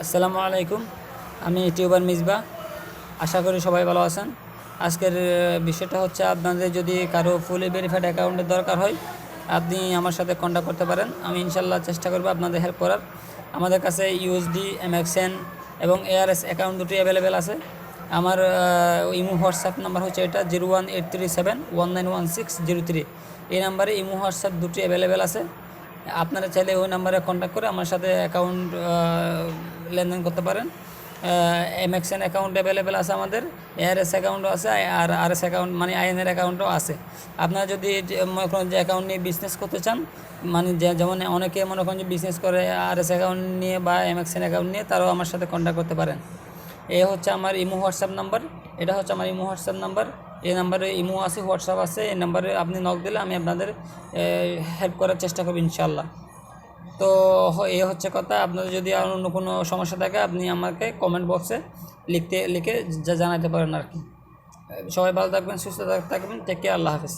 আসসালামু আলাইকুম। আমি ইউটিউবার মিসবা। আশা করি সবাই ভালো আছেন। আজকের বিষয়টা হচ্ছে, আপনাদের যদি কারো ফুলি ভেরিফাইড অ্যাকাউন্টের দরকার হয়, আপনি আমার সাথে কন্ট্যাক্ট করতে পারেন। আমি ইনশাল্লাহ চেষ্টা করব আপনাদের হেল্প করার। আমাদের কাছে ইউএসডি, এমএক্সএন এবং এআরএস অ্যাকাউন্ট দুটি অ্যাভেলেবেল আছে। আমার ইমো হোয়াটসঅ্যাপ নাম্বার হচ্ছে এটা 018371916003। এই নাম্বারে ইমো হোয়াটসঅ্যাপ দুটি অ্যাভেলেবেল আছে। আপনারা চাইলে ওই নাম্বারে কন্ট্যাক্ট করে আমার সাথে অ্যাকাউন্ট লেনদেন করতে পারেন। এমএক্সএন অ্যাকাউন্ট অ্যাভেলেবেল আছে আমাদের, এআরএস অ্যাকাউন্টও আছে, আর আরএস অ্যাকাউন্ট মানে আইএনএর অ্যাকাউন্টও আছে। আপনারা যদি মনে করেন যে অ্যাকাউন্ট নিয়ে বিজনেস করতে চান, মানে যেমন অনেকে মনে করেন যে বিজনেস করে আরএস অ্যাকাউন্ট নিয়ে বা এমএক্সএন অ্যাকাউন্ট নিয়ে, তারাও আমার সাথে কন্ট্যাক্ট করতে পারেন। এ হচ্ছে আমার ইমো হোয়াটসঅ্যাপ নাম্বার। এটা হচ্ছে আমার ইমো হোয়াটসঅ্যাপ নাম্বার। এই নাম্বারে ইমো আছে, হোয়াটসঅ্যাপ আছে। এই নাম্বারে আপনি নক দিলে আমি আপনাদের হেল্প করার চেষ্টা করব ইনশাল্লাহ। তো এই হচ্ছে কথা। আপনাদের যদি আর অন্য কোনো সমস্যা থাকে, আপনি আমাকে কমেন্ট বক্সে লিখে জানাতে পারেন আর কি। সবাই ভালো থাকবেন, সুস্থ থাকবেন। Take care. আল্লাহ হাফেজ।